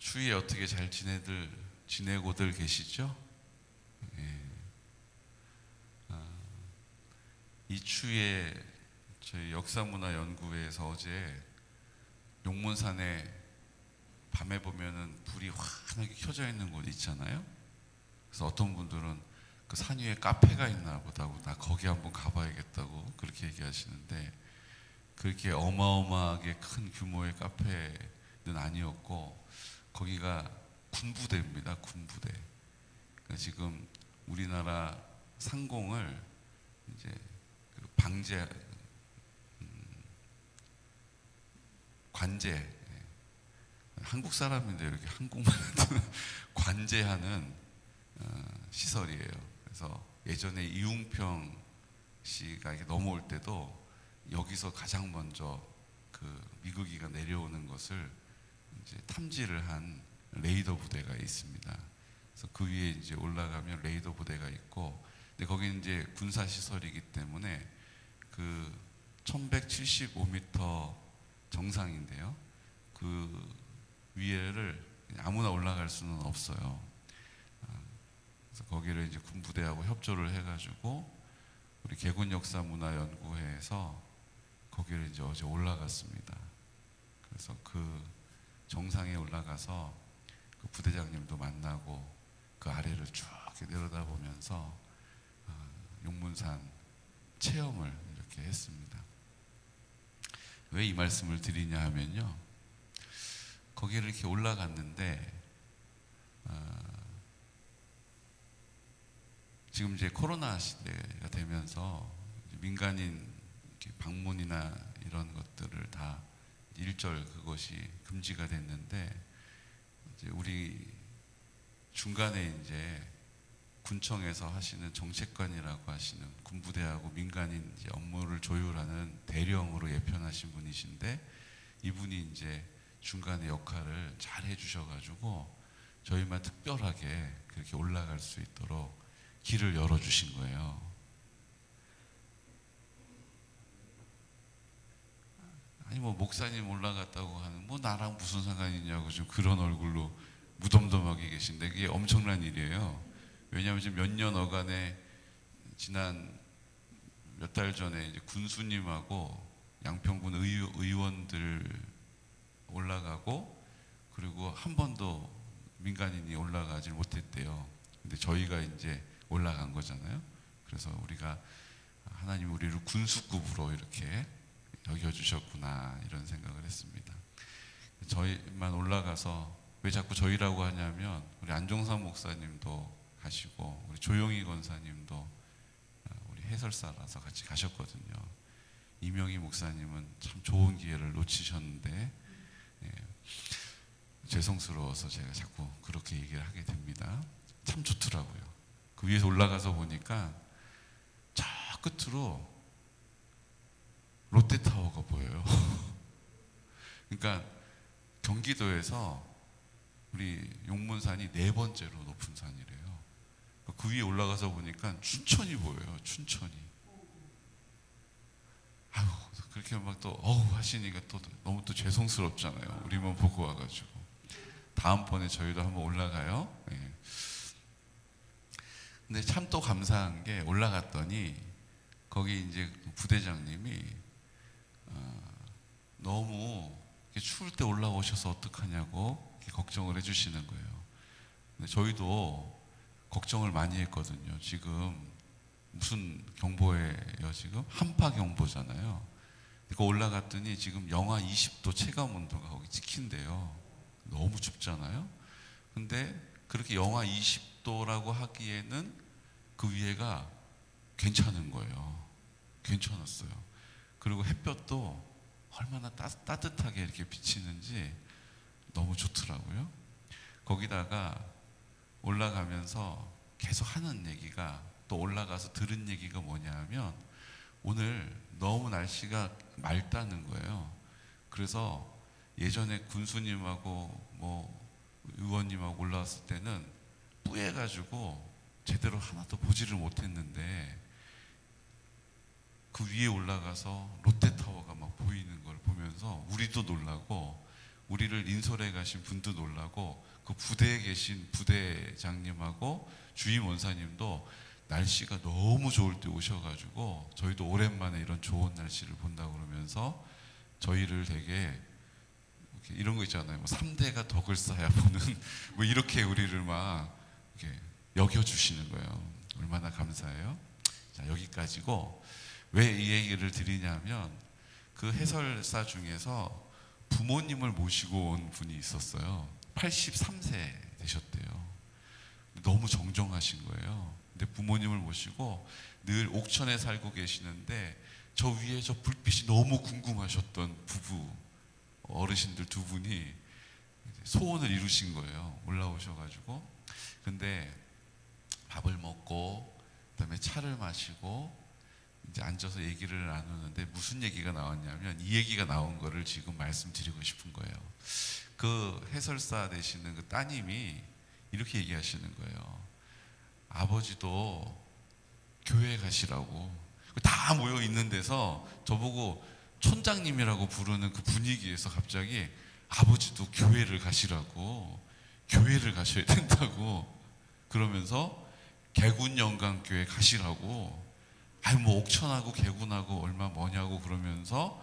추위에 어떻게 잘 지내고들 계시죠? 예. 이 추위에 저희 역사문화연구회에서 어제 용문산에 밤에 보면은 불이 환하게 켜져 있는 곳 있잖아요. 그래서 어떤 분들은 그 산 위에 카페가 있나 보다고, 나 거기 한번 가봐야겠다고 그렇게 얘기하시는데, 그렇게 어마어마하게 큰 규모의 카페는 아니었고, 거기가 군부대입니다. 군부대. 그러니까 지금 우리나라 상공을 이제 그 방제, 관제, 한국 사람인데 이렇게 한국말 관제하는 시설이에요. 그래서 예전에 이웅평 씨가 이렇게 넘어올 때도 여기서 가장 먼저 그 미국이가 내려오는 것을 이제 탐지를 한 레이더 부대가 있습니다. 그래서 그 위에 이제 올라가면 레이더 부대가 있고, 근데 거기는 이제 군사 시설이기 때문에 그 1175m 정상인데요. 그 위에를 아무나 올라갈 수는 없어요. 그래서 거기를 이제 군부대하고 협조를 해가지고 우리 개군역사문화연구회에서 거기를 이제 어제 올라갔습니다. 그래서 그 정상에 올라가서 그 부대장님도 만나고 그 아래를 쭉 내려다보면서 용문산 체험을 이렇게 했습니다. 왜 이 말씀을 드리냐 하면요, 거기를 이렇게 올라갔는데 지금 이제 코로나 시대가 되면서 민간인 방문이나 이런 것들을 다 일절 그것이 금지가 됐는데, 이제 우리 중간에 이제 군청에서 하시는 정책관이라고 하시는 군부대하고 민간인 이제 업무를 조율하는 대령으로 예편하신 분이신데, 이분이 이제 중간에 역할을 잘 해주셔가지고 저희만 특별하게 그렇게 올라갈 수 있도록 길을 열어주신 거예요. 아니 뭐 목사님 올라갔다고 하는 뭐 나랑 무슨 상관이 있냐고 지금 그런 얼굴로 무덤덤하게 계신데, 그게 엄청난 일이에요. 왜냐하면 지금 몇 년 어간에 지난 몇 달 전에 이제 군수님하고 양평군 의원들 올라가고, 그리고 한 번도 민간인이 올라가질 못했대요. 근데 저희가 이제 올라간 거잖아요. 그래서 우리가 하나님 우리를 군수급으로 이렇게 여겨주셨구나 이런 생각을 했습니다. 저희만 올라가서, 왜 자꾸 저희라고 하냐면 우리 안종삼 목사님도 가시고 우리 조용희 권사님도 우리 해설사라서 같이 가셨거든요. 이명희 목사님은 참 좋은 기회를 놓치셨는데, 예, 죄송스러워서 제가 자꾸 그렇게 얘기를 하게 됩니다. 참 좋더라고요. 그 위에서 올라가서 보니까 저 끝으로 롯데타워가 보여요. 그러니까 경기도에서 우리 용문산이 4번째로 높은 산이래요. 그 위에 올라가서 보니까 춘천이 보여요. 춘천이. 아유, 그렇게 막 또 어우 하시니까 또 너무 또 죄송스럽잖아요. 우리만 보고 와가지고. 다음번에 저희도 한번 올라가요. 예. 근데 참 또 감사한 게, 올라갔더니 거기 이제 부대장님이 너무 추울 때 올라오셔서 어떡하냐고 걱정을 해주시는 거예요. 근데 저희도 걱정을 많이 했거든요. 지금 무슨 경보예요? 지금 한파 경보잖아요. 그러니까 올라갔더니 지금 영하 20도 체감 온도가 거기 찍힌대요. 너무 춥잖아요. 근데 그렇게 영하 20도라고 하기에는 그 위에가 괜찮은 거예요. 괜찮았어요. 그리고 햇볕도 얼마나 따뜻하게 이렇게 비치는지 너무 좋더라고요. 거기다가 올라가면서 계속 하는 얘기가, 또 올라가서 들은 얘기가 뭐냐 하면, 오늘 너무 날씨가 맑다는 거예요. 그래서 예전에 군수님하고 뭐 의원님하고 올라왔을 때는 뿌해가지고 제대로 하나도 보지를 못했는데, 그 위에 올라가서 롯데타워가 막 보이는 걸 보면서 우리도 놀라고, 우리를 인솔해 가신 분도 놀라고 그 부대에 계신 부대장님하고 주임 원사님도 날씨가 너무 좋을 때 오셔가지고 저희도 오랜만에 이런 좋은 날씨를 본다 그러면서 저희를 되게 이런 거 있잖아요. 뭐 3대가 덕을 쌓아 보는 뭐 이렇게 우리를 막 이렇게 여겨주시는 거예요. 얼마나 감사해요. 자, 여기까지고 왜 이 얘기를 드리냐면 그 해설사 중에서 부모님을 모시고 온 분이 있었어요. 83세 되셨대요. 너무 정정하신 거예요. 근데 부모님을 모시고 늘 옥천에 살고 계시는데 저 위에 저 불빛이 너무 궁금하셨던 부부 어르신들 두 분이 소원을 이루신 거예요. 올라오셔가지고. 근데 밥을 먹고 그다음에 차를 마시고 이제 앉아서 얘기를 나누는데 무슨 얘기가 나왔냐면 이 얘기가 나온 거를 지금 말씀드리고 싶은 거예요. 그 해설사 되시는 그 따님이 이렇게 얘기하시는 거예요. 아버지도 교회 가시라고. 다 모여 있는 데서 저보고 촌장님이라고 부르는 그 분위기에서 갑자기 아버지도 교회를 가시라고, 교회를 가셔야 된다고 그러면서 개군영강교회 가시라고. 아니 뭐 옥천하고 개군하고 얼마 뭐냐고 그러면서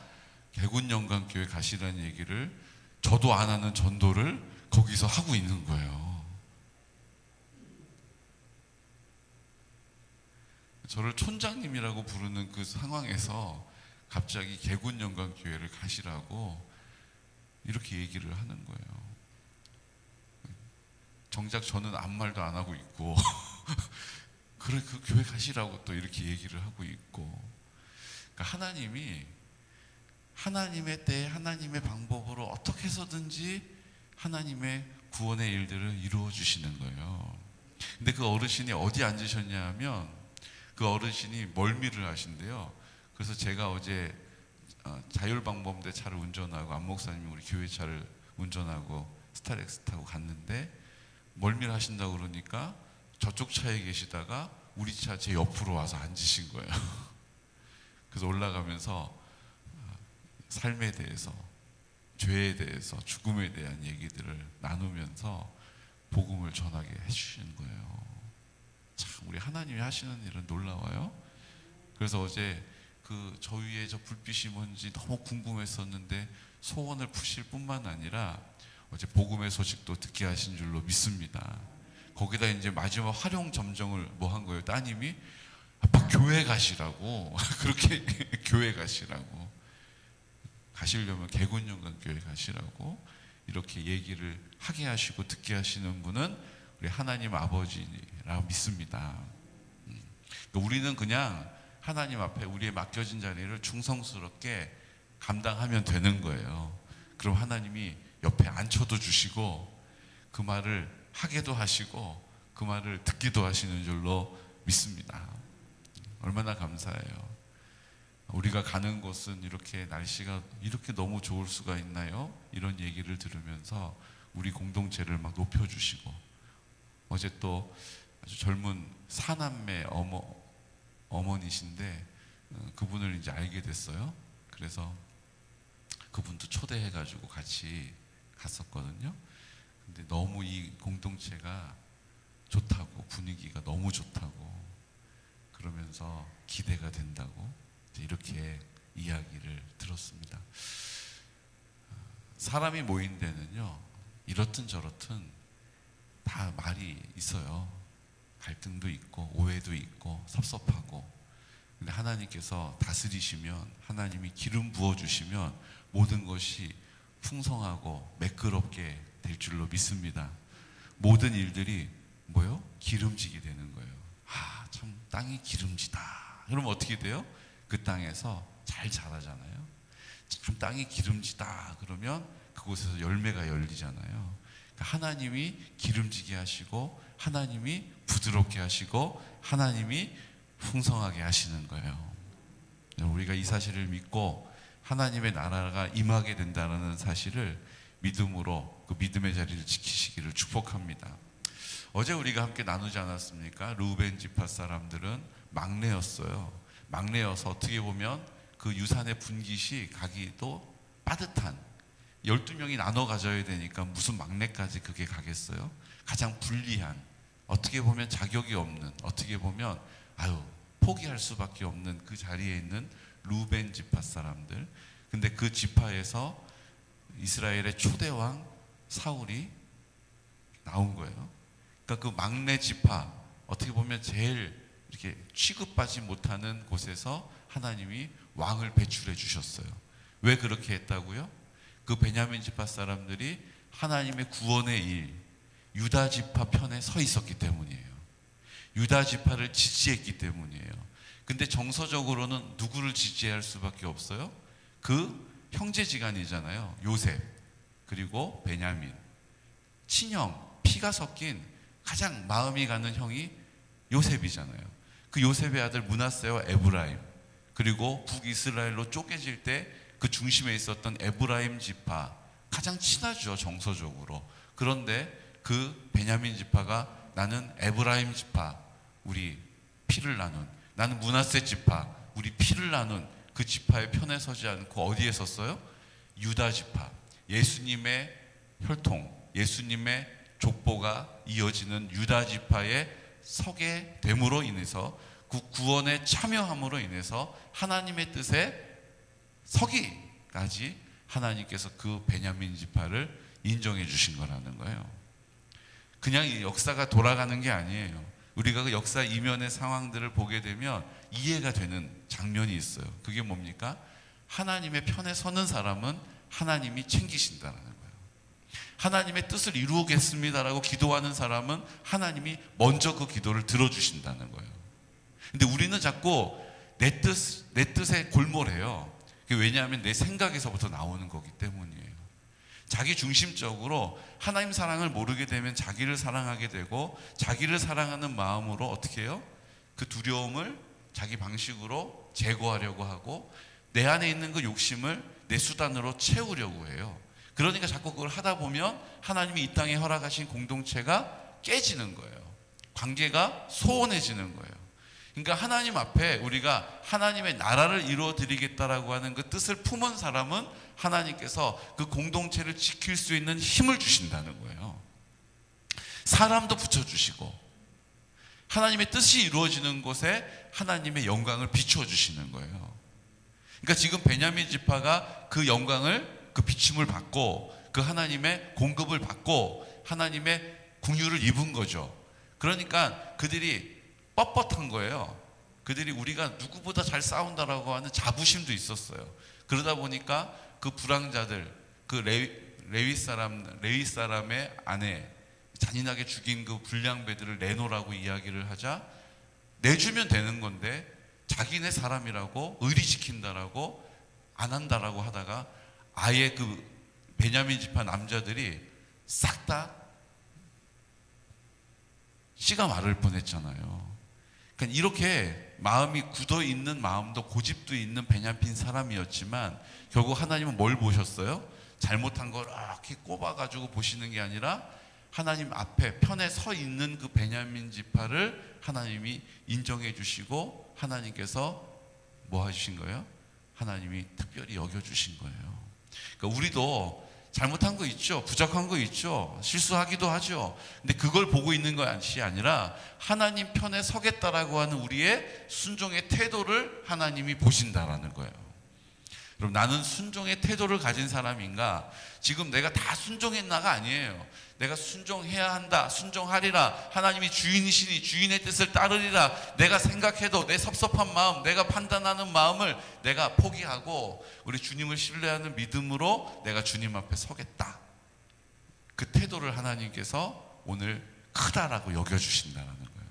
개군영강교회 가시라는 얘기를 저도 안 하는 전도를 거기서 하고 있는 거예요. 저를 촌장님이라고 부르는 그 상황에서 갑자기 개군영강교회를 가시라고 이렇게 얘기를 하는 거예요. 정작 저는 아무 말도 안 하고 있고 그래 그 교회 가시라고 또 이렇게 얘기를 하고 있고. 그러니까 하나님이 하나님의 때에 하나님의 방법으로 어떻게 해서든지 하나님의 구원의 일들을 이루어 주시는 거예요. 근데 그 어르신이 어디 앉으셨냐 하면 그 어르신이 멀미를 하신대요. 그래서 제가 어제 자율방범대 차를 운전하고 안 목사님이 우리 교회 차를 운전하고 스타렉스 타고 갔는데 멀미를 하신다고 그러니까 저쪽 차에 계시다가 우리 차 제 옆으로 와서 앉으신 거예요. 그래서 올라가면서 삶에 대해서, 죄에 대해서, 죽음에 대한 얘기들을 나누면서 복음을 전하게 해주시는 거예요. 참 우리 하나님이 하시는 일은 놀라워요. 그래서 어제 그 저 위에 저 불빛이 뭔지 너무 궁금했었는데 소원을 푸실 뿐만 아니라 어제 복음의 소식도 듣게 하신 줄로 믿습니다. 거기다 이제 마지막 활용 점정을 뭐 한 거예요. 따님이 아빠 교회 가시라고 그렇게 교회 가시라고 가시려면 개군영강교회 가시라고 이렇게 얘기를 하게 하시고 듣게 하시는 분은 우리 하나님 아버지라고 믿습니다. 그러니까 우리는 그냥 하나님 앞에 우리의 맡겨진 자리를 충성스럽게 감당하면 되는 거예요. 그럼 하나님이 옆에 앉혀도 주시고 그 말을 하게도 하시고 그 말을 듣기도 하시는 줄로 믿습니다. 얼마나 감사해요. 우리가 가는 곳은 이렇게 날씨가 이렇게 너무 좋을 수가 있나요? 이런 얘기를 들으면서 우리 공동체를 막 높여주시고 어제 또 아주 젊은 사남매 어머니신데 그분을 이제 알게 됐어요. 그래서 그분도 초대해가지고 같이 갔었거든요. 근데 너무 이 공동체가 좋다고 분위기가 너무 좋다고 그러면서 기대가 된다고 이렇게 이야기를 들었습니다. 사람이 모인 데는요 이렇든 저렇든 다 말이 있어요. 갈등도 있고 오해도 있고 섭섭하고. 근데 하나님께서 다스리시면 하나님이 기름 부어주시면 모든 것이 풍성하고 매끄럽게 될 줄로 믿습니다. 모든 일들이 뭐요? 기름지게 되는 거예요. 아, 참 땅이 기름지다. 그러면 어떻게 돼요? 그 땅에서 잘 자라잖아요. 참 땅이 기름지다. 그러면 그곳에서 열매가 열리잖아요. 그러니까 하나님이 기름지게 하시고 하나님이 부드럽게 하시고 하나님이 풍성하게 하시는 거예요. 우리가 이 사실을 믿고 하나님의 나라가 임하게 된다는 사실을 믿음으로 그 믿음의 자리를 지키시기를 축복합니다. 어제 우리가 함께 나누지 않았습니까? 르우벤 지파 사람들은 막내였어요. 막내여서 어떻게 보면 그 유산의 분깃이 가기도 빠듯한 12명이 나눠 가져야 되니까 무슨 막내까지 그게 가겠어요? 가장 불리한, 어떻게 보면 자격이 없는, 어떻게 보면 포기할 수밖에 없는 그 자리에 있는 루벤 지파 사람들. 근데 그 지파에서 이스라엘의 초대왕 사울이 나온 거예요. 그러니까 그 막내 지파, 어떻게 보면 제일 이렇게 취급받지 못하는 곳에서 하나님이 왕을 배출해 주셨어요. 왜 그렇게 했다고요? 그 베냐민 지파 사람들이 하나님의 구원의 일, 유다 지파 편에 서 있었기 때문이에요. 유다 지파를 지지했기 때문이에요. 근데 정서적으로는 누구를 지지할 수밖에 없어요? 그 형제지간이잖아요. 요셉 그리고 베냐민, 친형, 피가 섞인 가장 마음이 가는 형이 요셉이잖아요. 그 요셉의 아들 므낫세와 에브라임, 그리고 북이스라엘로 쪼개질 때 그 중심에 있었던 에브라임 지파, 가장 친하죠, 정서적으로. 그런데 그 베냐민 지파가 나는 에브라임 지파, 우리 피를 나눈, 나는 므낫세 지파, 우리 피를 나눈 그 지파의 편에 서지 않고 어디에 섰어요? 유다 지파, 예수님의 혈통, 예수님의 족보가 이어지는 유다 지파에 서게 됨으로 인해서, 그 구원에 참여함으로 인해서 하나님의 뜻에 서기까지 하나님께서 그 베냐민 지파를 인정해 주신 거라는 거예요. 그냥 이 역사가 돌아가는 게 아니에요. 우리가 그 역사 이면의 상황들을 보게 되면 이해가 되는 장면이 있어요. 그게 뭡니까? 하나님의 편에 서는 사람은 하나님이 챙기신다라는 거예요. 하나님의 뜻을 이루겠습니다라고 기도하는 사람은 하나님이 먼저 그 기도를 들어주신다는 거예요. 근데 우리는 자꾸 내 뜻에 골몰해요. 왜냐하면 내 생각에서부터 나오는 거기 때문이에요. 자기 중심적으로 하나님 사랑을 모르게 되면 자기를 사랑하게 되고, 자기를 사랑하는 마음으로 어떻게 해요? 그 두려움을 자기 방식으로 제거하려고 하고, 내 안에 있는 그 욕심을 내 수단으로 채우려고 해요. 그러니까 자꾸 그걸 하다 보면 하나님이 이 땅에 허락하신 공동체가 깨지는 거예요. 관계가 소원해지는 거예요. 그러니까 하나님 앞에 우리가 하나님의 나라를 이루어 드리겠다라고 하는 그 뜻을 품은 사람은 하나님께서 그 공동체를 지킬 수 있는 힘을 주신다는 거예요. 사람도 붙여주시고, 하나님의 뜻이 이루어지는 곳에 하나님의 영광을 비춰주시는 거예요. 그러니까 지금 베냐민 지파가 그 영광을, 그 비춤을 받고, 그 하나님의 공급을 받고 하나님의 긍휼을 입은 거죠. 그러니까 그들이 뻣뻣한 거예요. 그들이 우리가 누구보다 잘 싸운다라고 하는 자부심도 있었어요. 그러다 보니까 그 불황자들, 그 레위 사람의 아내, 잔인하게 죽인 그 불량배들을 내놓으라고 이야기를 하자, 내주면 되는 건데 자기네 사람이라고, 의리 지킨다라고 안 한다라고 하다가 아예 그 베냐민 지파 남자들이 싹 다 씨가 마를 뻔했잖아요. 그러니까 이렇게 마음이 굳어 있는 마음도, 고집도 있는 베냐민 사람이었지만 결국 하나님은 뭘 보셨어요? 잘못한 걸 이렇게 꼽아가지고 보시는 게 아니라 하나님 앞에 편에 서 있는 그 베냐민 지파를 하나님이 인정해 주시고, 하나님께서 뭐 해주신 거예요? 하나님이 특별히 여겨주신 거예요. 그러니까 우리도 잘못한 거 있죠. 부족한 거 있죠. 실수하기도 하죠. 근데 그걸 보고 있는 것이 아니라 하나님 편에 서겠다라고 하는 우리의 순종의 태도를 하나님이 보신다라는 거예요. 그럼 나는 순종의 태도를 가진 사람인가? 지금 내가 다 순종했나가 아니에요. 내가 순종해야 한다, 순종하리라, 하나님이 주인이시니 주인의 뜻을 따르리라, 내가 생각해도 내 섭섭한 마음, 내가 판단하는 마음을 내가 포기하고 우리 주님을 신뢰하는 믿음으로 내가 주님 앞에 서겠다. 그 태도를 하나님께서 오늘 크다라고 여겨주신다는 거예요.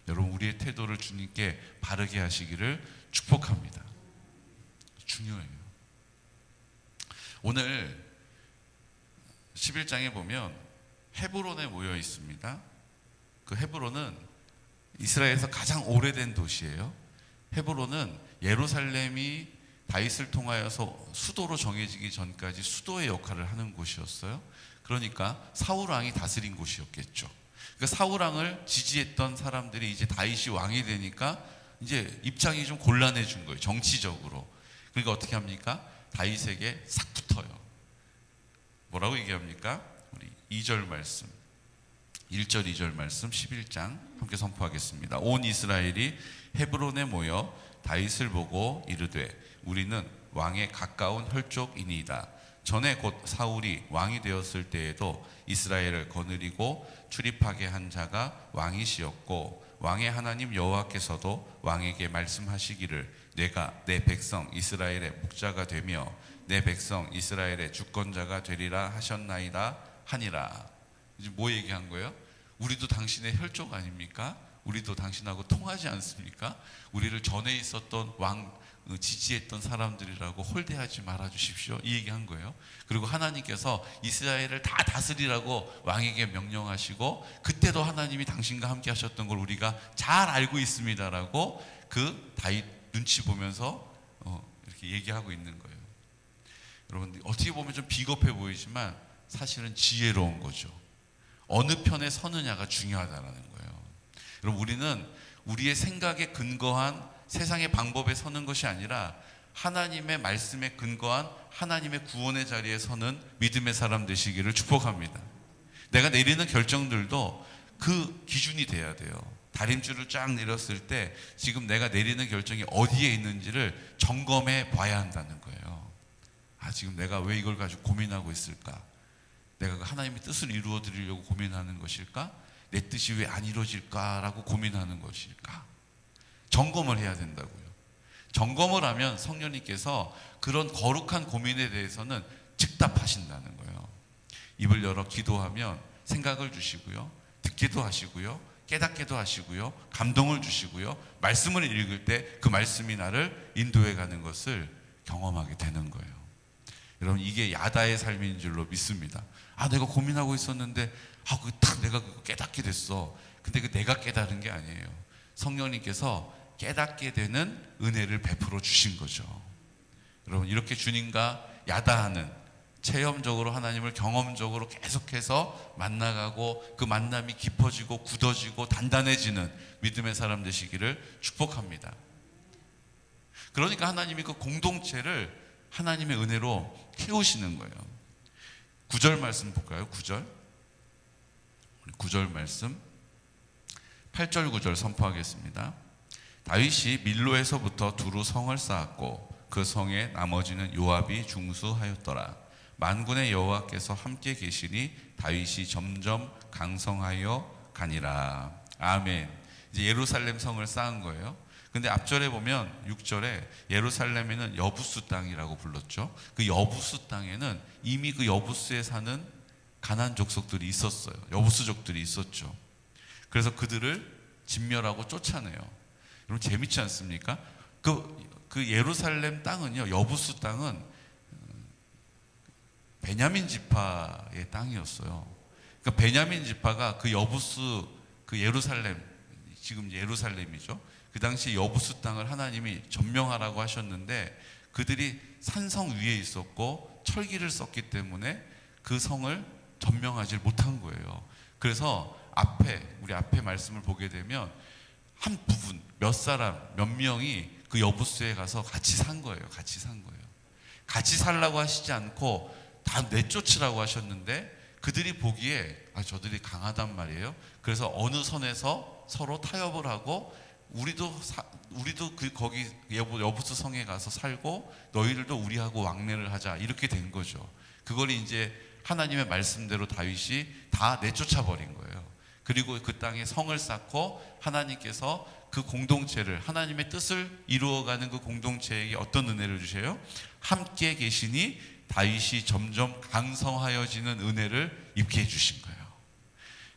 여러분, 우리의 태도를 주님께 바르게 하시기를 축복합니다. 중요해요. 오늘 11장에 보면 헤브론에 모여 있습니다. 그 헤브론은 이스라엘에서 가장 오래된 도시예요. 헤브론은 예루살렘이 다윗을 통하여서 수도로 정해지기 전까지 수도의 역할을 하는 곳이었어요. 그러니까 사울 왕이 다스린 곳이었겠죠. 그러니까 사울 왕을 지지했던 사람들이 이제 다윗이 왕이 되니까 이제 입장이 좀 곤란해진 거예요, 정치적으로. 그러니까 어떻게 합니까? 다윗에게 싹 붙어요. 뭐라고 얘기합니까? 우리 2절 말씀, 1절 2절 말씀 11장 함께 선포하겠습니다. 온 이스라엘이 헤브론에 모여 다윗을 보고 이르되 우리는 왕에 가까운 혈족이니이다. 전에 곧 사울이 왕이 되었을 때에도 이스라엘을 거느리고 출입하게 한 자가 왕이시었고 왕의 하나님 여호와께서도 왕에게 말씀하시기를 내가 내 백성 이스라엘의 목자가 되며 내 백성 이스라엘의 주권자가 되리라 하셨나이다 하니라. 이제 뭐 얘기한 거예요? 우리도 당신의 혈족 아닙니까? 우리도 당신하고 통하지 않습니까? 우리를 전에 있었던 왕 지지했던 사람들이라고 홀대하지 말아 주십시오, 이 얘기한 거예요. 그리고 하나님께서 이스라엘을 다 다스리라고 왕에게 명령하시고 그때도 하나님이 당신과 함께 하셨던 걸 우리가 잘 알고 있습니다라고 그 다윗 눈치 보면서 이렇게 얘기하고 있는 거예요. 여러분, 어떻게 보면 좀 비겁해 보이지만 사실은 지혜로운 거죠. 어느 편에 서느냐가 중요하다는 거예요. 여러분, 우리는 우리의 생각에 근거한 세상의 방법에 서는 것이 아니라 하나님의 말씀에 근거한 하나님의 구원의 자리에 서는 믿음의 사람 되시기를 축복합니다. 내가 내리는 결정들도 그 기준이 돼야 돼요. 다림줄을 쫙 내렸을 때 지금 내가 내리는 결정이 어디에 있는지를 점검해 봐야 한다는 거예요. 지금 내가 왜 이걸 가지고 고민하고 있을까? 내가 하나님의 뜻을 이루어 드리려고 고민하는 것일까? 내 뜻이 왜 안 이루어질까라고 고민하는 것일까? 점검을 해야 된다고요. 점검을 하면 성령님께서 그런 거룩한 고민에 대해서는 즉답하신다는 거예요. 입을 열어 기도하면 생각을 주시고요, 듣기도 하시고요, 깨닫기도 하시고요, 감동을 주시고요, 말씀을 읽을 때 그 말씀이 나를 인도해 가는 것을 경험하게 되는 거예요. 여러분, 이게 야다의 삶인 줄로 믿습니다. 내가 고민하고 있었는데 딱 내가 깨닫게 됐어. 근데 그 내가 깨달은 게 아니에요. 성령님께서 깨닫게 되는 은혜를 베풀어 주신 거죠. 여러분, 이렇게 주님과 야다하는, 체험적으로 하나님을 경험적으로 계속해서 만나가고 그 만남이 깊어지고 굳어지고 단단해지는 믿음의 사람 되시기를 축복합니다. 그러니까 하나님이 그 공동체를 하나님의 은혜로 키우시는 거예요. 9절 말씀 볼까요? 9절 9절 말씀 8절 9절 선포하겠습니다. 다윗이 밀로에서부터 두루 성을 쌓았고 그 성에 나머지는 요압이 중수하였더라. 만군의 여호와께서 함께 계시니 다윗이 점점 강성하여 가니라. 아멘. 이제 예루살렘 성을 쌓은 거예요. 근데 앞절에 보면 6절에 예루살렘에는 여부스 땅이라고 불렀죠. 그 여부스 땅에는 이미 그 여부스에 사는 가나안 족속들이 있었어요. 여부스족들이 있었죠. 그래서 그들을 진멸하고 쫓아내요. 여러분, 재밌지 않습니까? 그 예루살렘 땅은요, 여부스 땅은 베냐민 지파의 땅이었어요. 그러니까 베냐민 지파가 그 여부스, 그 예루살렘, 지금 예루살렘이죠. 그 당시 여부스 땅을 하나님이 점령하라고 하셨는데 그들이 산성 위에 있었고 철기를 썼기 때문에 그 성을 점령하지 못한 거예요. 그래서 우리 앞에 말씀을 보게 되면 한 부분, 몇 사람, 몇 명이 그 여부스에 가서 같이 산 거예요. 같이 산 거예요. 같이 살라고 하시지 않고 다 내쫓으라고 하셨는데 그들이 보기에 저들이 강하단 말이에요. 그래서 어느 선에서 서로 타협을 하고 우리도 거기 여부스 성에 가서 살고 너희들도 우리하고 왕래를 하자, 이렇게 된 거죠. 그걸 이제 하나님의 말씀대로 다윗이 다 내쫓아 버린 거예요. 그리고 그 땅에 성을 쌓고 하나님께서 그 공동체를, 하나님의 뜻을 이루어가는 그 공동체에게 어떤 은혜를 주세요? 함께 계시니 다윗이 점점 강성하여지는 은혜를 입게 해주신 거예요.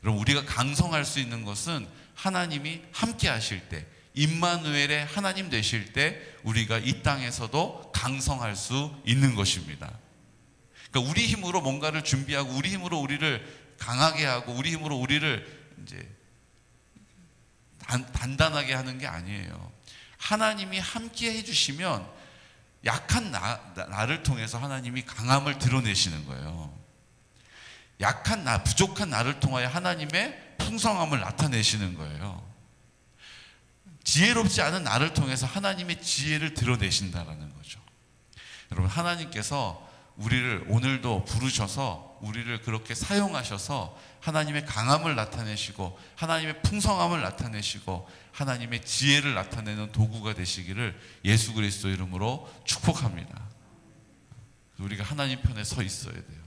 여러분, 우리가 강성할 수 있는 것은 하나님이 함께 하실 때, 임마누엘의 하나님 되실 때 우리가 이 땅에서도 강성할 수 있는 것입니다. 그러니까 우리 힘으로 뭔가를 준비하고 우리 힘으로 우리를 강하게 하고 우리 힘으로 우리를 이제 단단하게 하는 게 아니에요. 하나님이 함께 해주시면 약한 나를 통해서 하나님이 강함을 드러내시는 거예요. 약한 부족한 나를 통하여 하나님의 풍성함을 나타내시는 거예요. 지혜롭지 않은 나를 통해서 하나님의 지혜를 드러내신다라는 거죠. 여러분, 하나님께서 우리를 오늘도 부르셔서 우리를 그렇게 사용하셔서 하나님의 강함을 나타내시고 하나님의 풍성함을 나타내시고 하나님의 지혜를 나타내는 도구가 되시기를 예수 그리스도 이름으로 축복합니다. 우리가 하나님 편에 서 있어야 돼요.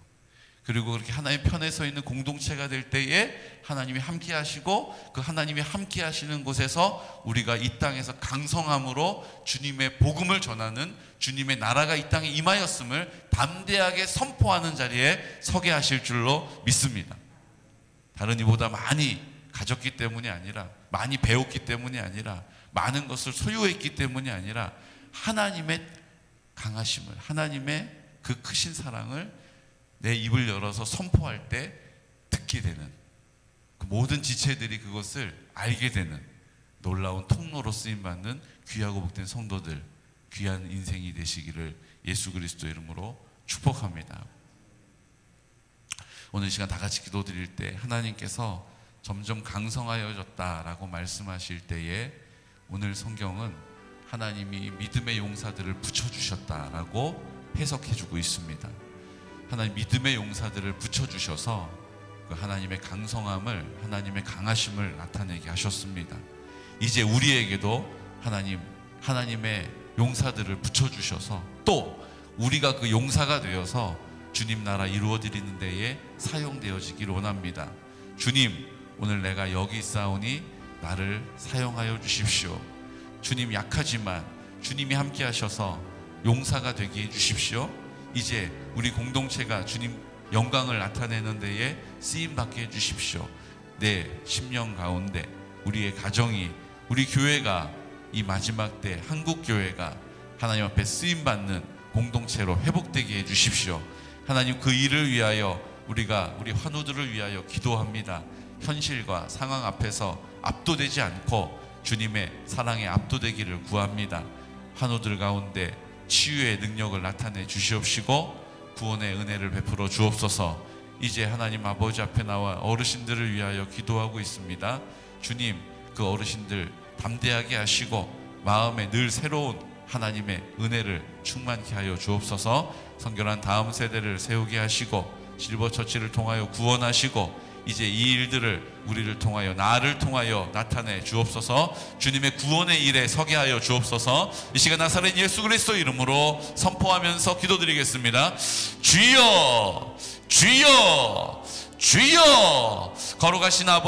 그리고 그렇게 하나님 편에 서 있는 공동체가 될 때에 하나님이 함께 하시고 그 하나님이 함께 하시는 곳에서 우리가 이 땅에서 강성함으로 주님의 복음을 전하는, 주님의 나라가 이 땅에 임하였음을 담대하게 선포하는 자리에 서게 하실 줄로 믿습니다. 다른 이보다 많이 가졌기 때문이 아니라, 많이 배웠기 때문이 아니라, 많은 것을 소유했기 때문이 아니라 하나님의 강하심을, 하나님의 그 크신 사랑을 내 입을 열어서 선포할 때 듣게 되는, 그 모든 지체들이 그것을 알게 되는 놀라운 통로로 쓰임받는 귀하고 복된 성도들, 귀한 인생이 되시기를 예수 그리스도 이름으로 축복합니다. 오늘 시간 다 같이 기도 드릴 때 하나님께서 점점 강성하여졌다라고 말씀하실 때에 오늘 성경은 하나님이 믿음의 용사들을 붙여주셨다라고 해석해주고 있습니다. 하나님 믿음의 용사들을 붙여주셔서 그 하나님의 강성함을, 하나님의 강하심을 나타내게 하셨습니다. 이제 우리에게도 하나님의 용사들을 붙여주셔서 또 우리가 그 용사가 되어서 주님 나라 이루어드리는 데에 사용되어지기를 원합니다. 주님, 오늘 내가 여기 있사오니 나를 사용하여 주십시오. 주님, 약하지만 주님이 함께 하셔서 용사가 되게 해주십시오. 이제 우리 공동체가 주님 영광을 나타내는 데에 쓰임받게 해주십시오. 내 심령 가운데 우리의 가정이, 우리 교회가 이 마지막 때 한국교회가 하나님 앞에 쓰임받는 공동체로 회복되게 해주십시오. 하나님, 그 일을 위하여 우리가 우리 환우들을 위하여 기도합니다. 현실과 상황 앞에서 압도되지 않고 주님의 사랑에 압도되기를 구합니다. 환우들 가운데 치유의 능력을 나타내 주시옵시고 구원의 은혜를 베풀어 주옵소서. 이제 하나님 아버지 앞에 나와 어르신들을 위하여 기도하고 있습니다. 주님, 그 어르신들 담대하게 하시고 마음에 늘 새로운 하나님의 은혜를 충만케 하여 주옵소서. 성결한 다음 세대를 세우게 하시고 실버처치를 통하여 구원하시고 이제 이 일들을 우리를 통하여, 나를 통하여 나타내 주옵소서. 주님의 구원의 일에 서게 하여 주옵소서. 이 시간 나사렛 예수 그리스도 이름으로 선포하면서 기도드리겠습니다. 주여, 주여, 주여. 걸어가신 아버지